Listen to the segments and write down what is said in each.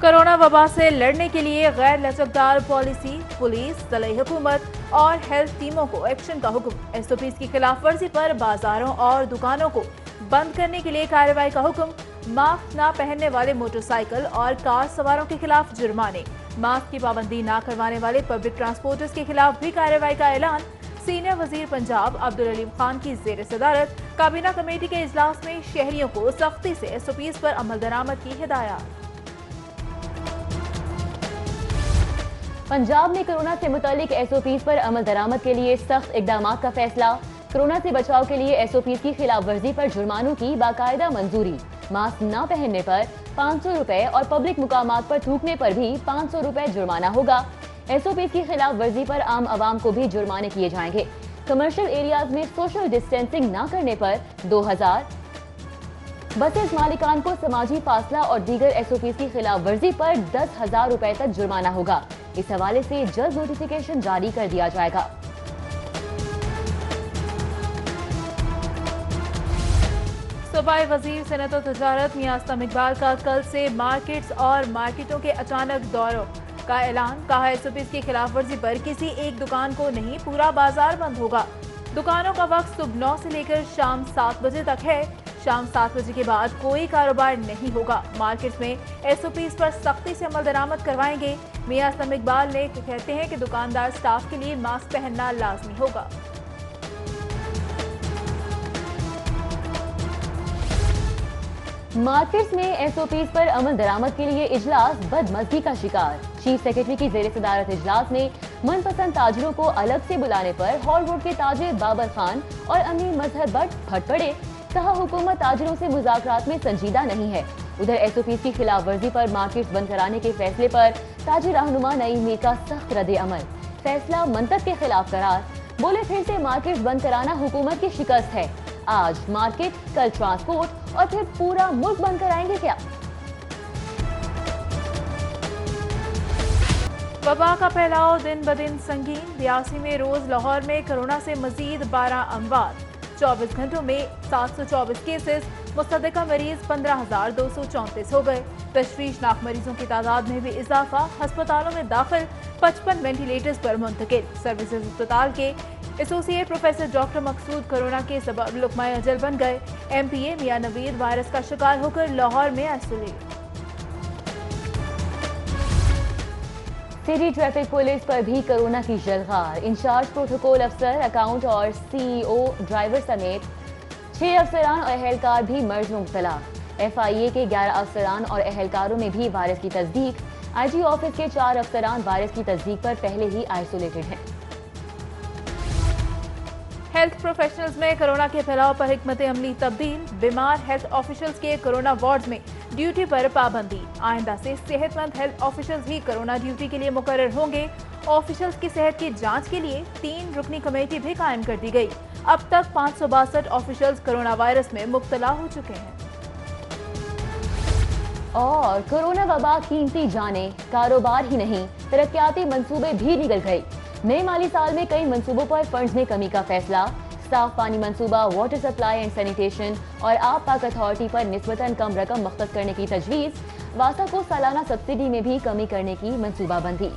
Corona वबा से लड़ने के लिए गैर लचकदार पॉलिसी, पुलिस, ज़िला हुकूमत और हेल्थ टीमों को एक्शन का हुक्म। एसओपीज़ की खिलाफ वर्जी पर बाजारों और दुकानों को बंद करने के लिए कार्रवाई का हुक्म। मास्क न पहनने वाले मोटरसाइकिल और कार सवारों के खिलाफ जुर्माने। मास्क की पाबंदी न करवाने वाले पब्लिक ट्रांसपोर्टर्स के खिलाफ भी कार्रवाई का ऐलान। सीनियर वजीर पंजाब अब्दुल अलीम खान की ज़ेर सदारत काबीना कमेटी के इजलास में शहरियों को सख्ती से एसओपीज़ पर अमल दरामद की हिदायत। पंजाब में कोरोना से मुतालिक एसओपीज़ पर अमल दरामद के लिए सख्त इकदाम का फैसला। कोरोना से बचाव के लिए एसओपीज़ की खिलाफ वर्जी पर जुर्मानों की बाकायदा मंजूरी। मास्क न पहनने पर 500 रुपए और पब्लिक मुकामात पर थूकने पर भी 500 रुपए जुर्माना होगा। एसओपीज़ की खिलाफ वर्जी पर आम आवाम को भी जुर्माने किए जाएंगे। कमर्शियल एरियाज में सोशल डिस्टेंसिंग न करने पर 2000, बसेस मालिकान को समाजी फासला और दीगर एसओपीज़ की खिलाफ वर्जी पर 10,000 रुपए तक जुर्माना होगा। इस हवाले से जल्द नोटिफिकेशन जारी कर दिया जाएगा। सूबाई वजीर सनअत और तजारत मियां असलम इकबाल का कल से मार्केट्स और मार्केटों के अचानक दौरों का ऐलान। कहा एसओपीज़ की खिलाफ वर्जी पर किसी एक दुकान को नहीं, पूरा बाजार बंद होगा। दुकानों का वक्त सुबह 9 से लेकर शाम 7 बजे तक है। शाम 7 बजे के बाद कोई कारोबार नहीं होगा। मार्केट में एसओपीज़ पर सख्ती से अमल दरामद करवाएंगे। मियां असलम इकबाल ने कहते हैं कि दुकानदार स्टाफ के लिए मास्क पहनना लाजमी होगा। मार्केट्स में एसओपीज़ पर अमल दरामद के लिए इजलास बदमज़गी का शिकार। चीफ सेक्रेटरी की ज़ेर सदारत इजलास में मनपसंद ताजरों को अलग से बुलाने पर हॉल रोड के ताजिर बाबर खान और अमीर मजहर भट्ट फट पड़े। कहा हुकूमत ताजिरों से मुज़ाकरात में संजीदा नहीं है। उधर एसओपीज़ की खिलाफ वर्जी पर मार्केट्स बंद कराने के फैसले पर ताजिर रहनुमा नईम मीर का सख्त रद्द अमल। फैसला मंतक के खिलाफ करार। बोले फिर से मार्केट्स बंद कराना हुकूमत की शिकस्त है। आज मार्केट, कल ट्रांसपोर्ट और फिर पूरा मुल्क बंद कराएंगे क्या? वबा का फैलाव दिन ब दिन संगीन। रियासी में रोज लाहौर में कोरोना से मजीद 12 अमवात। 24 घंटों में 724 केसेस। मुस्तदिका मरीज 15,234 हो गए। तशवीशनाक मरीजों की तादाद में भी इजाफा। अस्पतालों में दाखिल 55 वेंटिलेटर्स पर मुंतकिल। सर्विसेज अस्पताल के एसोसिएट प्रोफेसर डॉक्टर मकसूद कोरोना के सबब लुकमा अजल बन गए। एमपीए मियां नवीद वायरस का शिकार होकर लाहौर में आइसोलेट। सिटी ट्रैफिक पुलिस पर भी कोरोना की जलगार। इंचार्ज प्रोटोकॉल अफसर, अकाउंट और सीईओ, ड्राइवर समेत 6 अफसरान और अहलकार भी मर्ज में मुब्तला। एफआईए के 11 अफसरान और अहलकारों में भी वायरस की तस्दीक। आईजी ऑफिस के 4 अफसरान वायरस की तस्दीक पर पहले ही आइसोलेटेड हैं। हेल्थ प्रोफेशनल्स में कोरोना के फैलाव पर हिकमत अमली तब्दील। बीमार हेल्थ ऑफिशियल्स के कोरोना वार्ड में ड्यूटी पर पाबंदी। आइंदा से सेहतमंद हेल्थ ऑफिशियल्स ही कोरोना ड्यूटी के लिए मुकर्रर होंगे। ऑफिशियल्स की सेहत की जांच के लिए 3 रुकनी कमेटी भी कायम कर दी गई। अब तक 562 ऑफिशियल्स कोरोना वायरस में मुब्तला हो चुके हैं। और कोरोना वबा कीमती जाने, कारोबार ही नहीं, तरक्याती मंसूबे भी निकल गए। नए माली साल में कई मंसूबों पर फंड्स में कमी का फैसला। साफ पानी मंसूबा, वाटर सप्लाई एंड सैनिटेशन और आब पाक अथॉरिटी पर निस्बतन कम रकम मख्तस करने की तजवीज़। वासा को सालाना सब्सिडी में भी कमी करने की मंसूबाबंदी।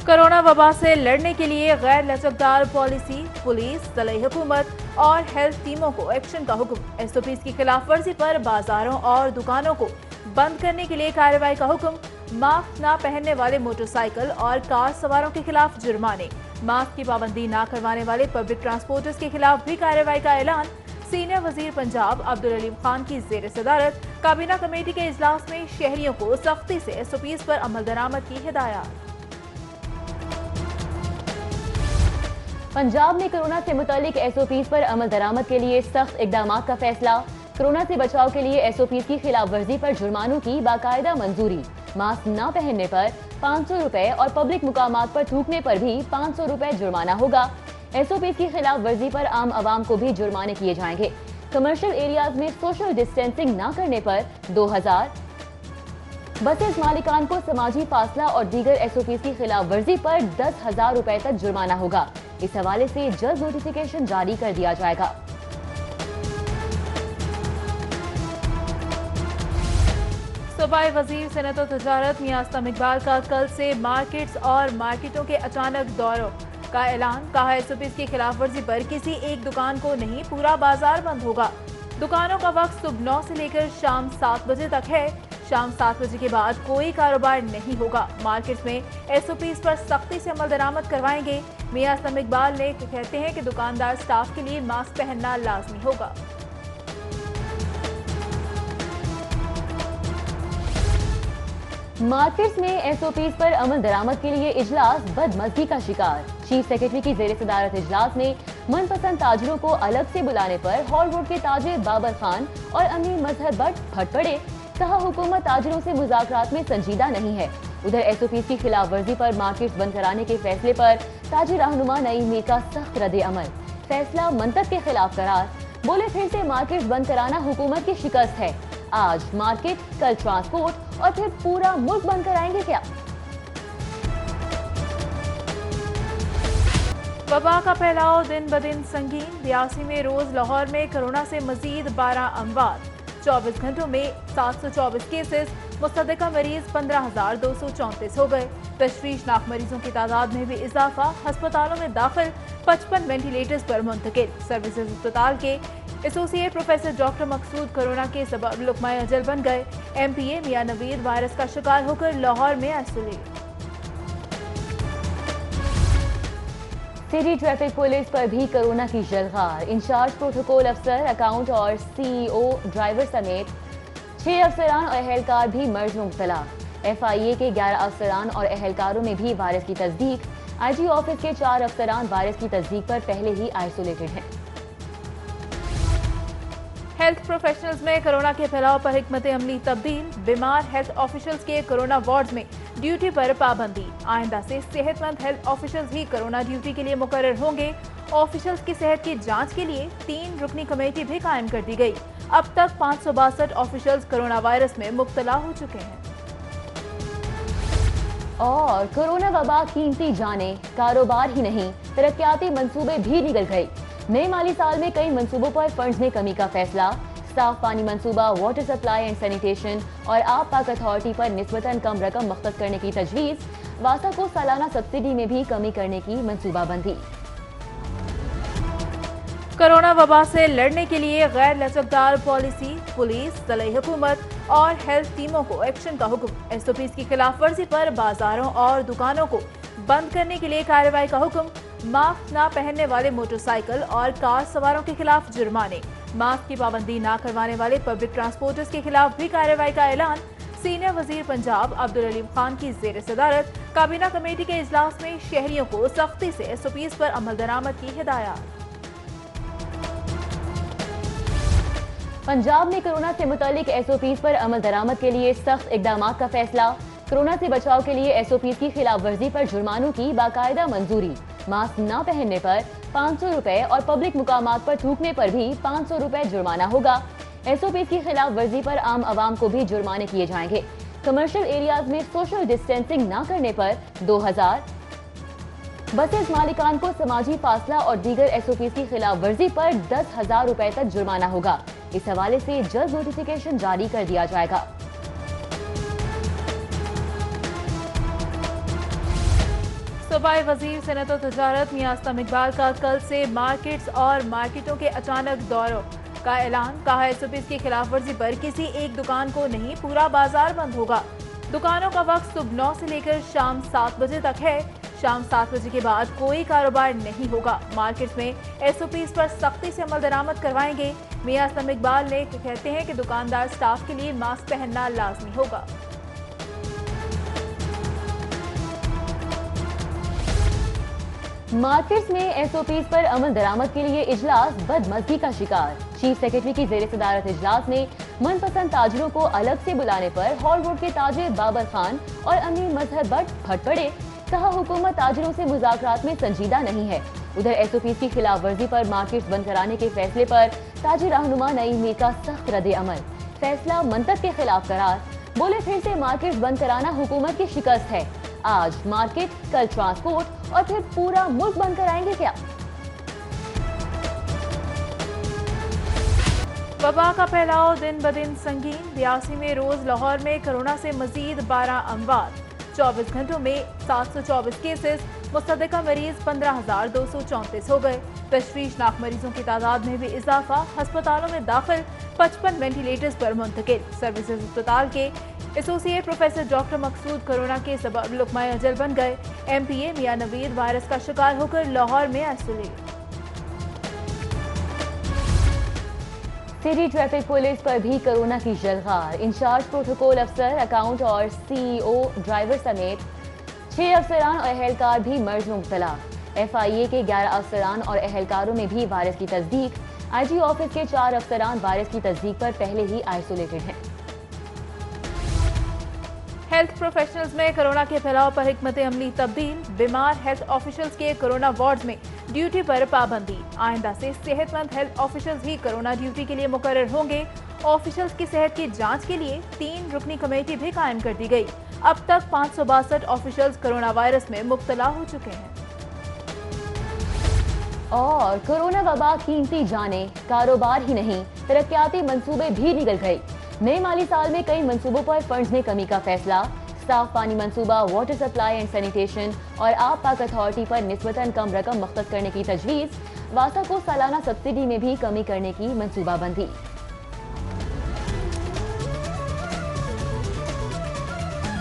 कोरोना वबा से लड़ने के लिए गैर लचकदार पॉलिसी, पुलिस, ज़िला हुकूमत और हेल्थ टीमों को एक्शन का हुक्म। एसओपीज़ की खिलाफ वर्जी पर बाजारों और दुकानों को बंद करने के लिए कार्रवाई का हुक्म। मास्क न पहनने वाले मोटरसाइकिल और कार सवारों के खिलाफ जुर्माने। मास्क की पाबंदी न करवाने वाले पब्लिक ट्रांसपोर्टर्स के खिलाफ भी कार्रवाई का ऐलान। सीनियर वजीर पंजाब अब्दुल अलीम खान की ज़ेर सदारत काबीना कमेटी के इजलास में शहरियों को सख्ती से एसओपीज़ पर अमल दरामद की हिदायत। पंजाब में कोरोना से मुतालिक एसओपीज़ पर अमल दरामद के लिए सख्त इकदाम का फैसला। कोरोना से बचाव के लिए एसओपीज़ की खिलाफ वर्जी पर जुर्मानों की बाकायदा मंजूरी। मास्क न पहनने पर 500 रुपए और पब्लिक मुकामात पर थूकने पर भी 500 रुपए जुर्माना होगा। एसओपीज़ की खिलाफ वर्जी पर आम आवाम को भी जुर्माने किए जाएंगे। कमर्शियल एरियाज में सोशल डिस्टेंसिंग न करने पर 2000, बसेस मालिकान को समाजी फासला और दीगर एसओपीज़ की खिलाफ वर्जी पर 10,000 रुपए तक जुर्माना होगा। इस हवाले से जल्द नोटिफिकेशन जारी कर दिया जाएगा। सूबाई वजीर सनत और तजारत मियां असलम इकबाल का कल से मार्केट्स और मार्केटों के अचानक दौरों का ऐलान। कहा एसओपीज की खिलाफ वर्जी पर किसी एक दुकान को नहीं, पूरा बाजार बंद होगा। दुकानों का वक्त सुबह 9 से लेकर शाम 7 बजे तक है। शाम 7 बजे के बाद कोई कारोबार नहीं होगा। मार्केट्स में एसओपीज पर सख्ती से अमल दरामद करवाएंगे। मियां असलम इकबाल ने कहते हैं कि दुकानदार स्टाफ के लिए मास्क पहनना लाजमी होगा। मार्केट्स में एसओपीज पर अमल दरामद के लिए इजलास बदमज़गी का शिकार। चीफ सेक्रेटरी की ज़ेर सदारत इजलास में मनपसंद ताजरों को अलग से बुलाने पर हॉल रोड के ताजिर बाबर खान और अमीर मजहर भट्ट फट पड़े। कहा हुकूमत ताजरों से मुज़ाकरात में संजीदा नहीं है। उधर एसओपीज की खिलाफ वर्जी पर मार्केट्स बंद कराने के फैसले पर ताजिर रहनुमा नईम मीर का सख्त रद्द अमल। फैसला मंतक के खिलाफ करार। बोले फिर से मार्केट्स बंद कराना हुकूमत की शिकस्त है। आज मार्केट, कल ट्रांसपोर्ट और फिर पूरा मुल्क बंद कराएंगे क्या? वबा का फैलाव दिन ब दिन संगीन। रियासी में रोज लाहौर में कोरोना से मजीद 12 अमवात। 24 घंटों में 724 केसेस। मुस्तदिका मरीज 15,234 हो गए। तशवीशनाक मरीजों की तादाद में भी इजाफा। अस्पतालों में दाखिल 55 वेंटिलेटर्स पर मुंतकिल। सर्विसेज अस्पताल के एसोसिएट प्रोफेसर डॉक्टर मकसूद कोरोना के सबब लुकमाए अजल बन गए। एमपीए मियां नवीद वायरस का शिकार होकर लाहौर में आइसोलेट। सिटी ट्रैफिक पुलिस पर भी कोरोना की जलगार। इंचार्ज प्रोटोकॉल अफसर, अकाउंट और सीईओ, ड्राइवर समेत 6 अफसरान और अहलकार भी मर्ज में मुब्तला। एफआईए के 11 अफसरान और अहलकारों में भी वायरस की तस्दीक। आईजी ऑफिस के 4 अफसरान वायरस की तस्दीक पर पहले ही आइसोलेटेड हैं। हेल्थ प्रोफेशनल्स में कोरोना के फैलाव पर हिकमत अमली तब्दील। बीमार हेल्थ ऑफिशियल्स के कोरोना वार्ड्स में ड्यूटी पर पाबंदी। आइंदा से सेहतमंद हेल्थ ऑफिशियल्स ही कोरोना ड्यूटी के लिए मुकर्रर होंगे। ऑफिशियल्स की सेहत की जांच के लिए 3 रुकनी कमेटी भी कायम कर दी गई। अब तक 562 ऑफिशियल्स कोरोना वायरस में मुब्तला हो चुके हैं। और कोरोना वबा कीमती जाने, कारोबार ही नहीं, तरक्याती मंसूबे भी निकल गए। नए माली साल में कई मंसूबों पर फंड्स में कमी का फैसला। साफ पानी मंसूबा, वाटर सप्लाई एंड सैनिटेशन और आब पाक अथॉरिटी पर निस्बतन कम रकम मख्तस करने की तजवीज़। वासा को सालाना सब्सिडी में भी कमी करने की मंसूबाबंदी। कोरोना वबा से लड़ने के लिए गैर लचकदार पॉलिसी। पुलिस, ज़िला हुकूमत और हेल्थ टीमों को एक्शन का हुक्म। एसओपीज की खिलाफ वर्जी पर बाजारों और दुकानों को बंद करने के लिए कार्रवाई का हुक्म। मास्क न पहनने वाले मोटरसाइकिल और कार सवारों के खिलाफ जुर्माने। मास्क की पाबंदी न करवाने वाले पब्लिक ट्रांसपोर्टर्स के खिलाफ भी कार्रवाई का ऐलान। सीनियर वजीर पंजाब अब्दुल अलीम खान की ज़ेर सदारत काबीना कमेटी के इजलास में शहरियों को सख्ती से एसओपीज पर अमल दरामद की हिदायत। पंजाब में कोरोना से मुतालिक एसओपीज पर अमल दरामद के लिए सख्त इकदाम का फैसला। कोरोना से बचाव के लिए एसओपीज की खिलाफ वर्जी पर जुर्मानों की बाकायदा मंजूरी। मास्क न पहनने पर 500 रुपए और पब्लिक मुकामात पर थूकने पर भी 500 रुपए जुर्माना होगा। एसओपीज की खिलाफ वर्जी पर आम आवाम को भी जुर्माने किए जाएंगे। कमर्शियल एरियाज में सोशल डिस्टेंसिंग न करने पर 2000, बसेस मालिकान को समाजी फासला और दीगर एसओपीज की खिलाफ वर्जी पर 10,000 रुपए तक जुर्माना होगा। इस हवाले से जल्द नोटिफिकेशन जारी कर दिया जाएगा। सूबाई वजीर सनत और तजारत मियां असलम इकबाल का कल से मार्केट्स और मार्केटों के अचानक दौरों का ऐलान। कहा एसओपीज की खिलाफ वर्जी पर किसी एक दुकान को नहीं, पूरा बाजार बंद होगा। दुकानों का वक्त सुबह 9 से लेकर शाम 7 बजे तक है। शाम 7 बजे के बाद कोई कारोबार नहीं होगा। मार्केट्स में एसओपीज पर सख्ती से अमल दरामद करवाएंगे। मियां असलम इकबाल ने कहते हैं कि दुकानदार स्टाफ के लिए मास्क पहनना लाजमी होगा। मार्केट्स में एसओपीज पर अमल दरामद के लिए इजलास बदमज़गी का शिकार। चीफ सेक्रेटरी की ज़ेर सदारत इजलास में मनपसंद ताजरों को अलग से बुलाने पर हॉल रोड के ताजिर बाबर खान और अमीर मजहर भट्ट फट पड़े। कहा हुकूमत ताजरों से मुज़ाकरात में संजीदा नहीं है। उधर एसओपीज की खिलाफ वर्जी पर मार्केट्स बंद कराने के फैसले पर ताजिर रहनुमा नईम मीर का सख्त रद्द अमल। फैसला मंतक के खिलाफ करार। बोले फिर से मार्केट्स बंद कराना हुकूमत की शिकस्त है। आज मार्केट, कल ट्रांसपोर्ट और फिर पूरा मुल्क बंद कराएंगे क्या? वबा का फैलाव दिन ब दिन संगीन। रियासी में रोज लाहौर में कोरोना से मजीद 12 अमवात। 24 घंटों में 724 केसेस। मुस्तहदिका मरीज 15,234 हो गए। तशवीशनाक मरीजों की तादाद में भी इजाफा। अस्पतालों में दाखिल 55 वेंटिलेटर्स पर मुंतकिल। सर्विसेज अस्पताल के एसोसिएट प्रोफेसर डॉक्टर मकसूद कोरोना के सबब लुकमा अजल बन गए। MPA मियां नवीद वायरस का शिकार होकर लाहौर में आइसोलेट। सिटी ट्रैफिक पुलिस पर भी कोरोना की जलगार। इंचार्ज प्रोटोकॉल अफसर, अकाउंट और CEO, ड्राइवर समेत 6 अफसरान और अहलकार भी मर्ज में मुब्तला। FIA के 11 अफसरान और अहलकारों में भी वायरस की तस्दीक। IG ऑफिस के 4 अफसरान वायरस की तस्दीक पर पहले ही आइसोलेटेड हैं। हेल्थ प्रोफेशनल्स में कोरोना के फैलाव पर हिकमत अमली तब्दील। बीमार हेल्थ ऑफिशियल्स के कोरोना वार्ड्स में ड्यूटी पर पाबंदी। आइंदा से सेहतमंद हेल्थ ऑफिशियल्स ही कोरोना ड्यूटी के लिए मुकर्रर होंगे। ऑफिशियल्स की सेहत की जांच के लिए 3 रुकनी कमेटी भी कायम कर दी गई। अब तक 562 ऑफिशियल्स कोरोना वायरस में मुब्तला हो चुके हैं। और कोरोना वबा कीमती जाने, कारोबार ही नहीं, तरक्याती मंसूबे भी निकल गए। नए माली साल में कई मंसूबों पर फंड्स में कमी का फैसला। साफ पानी मंसूबा, वाटर सप्लाई एंड सैनिटेशन और आब पाक अथॉरिटी पर निस्बतन कम रकम मख्तस करने की तजवीज़। वासा को सालाना सब्सिडी में भी कमी करने की मंसूबाबंदी।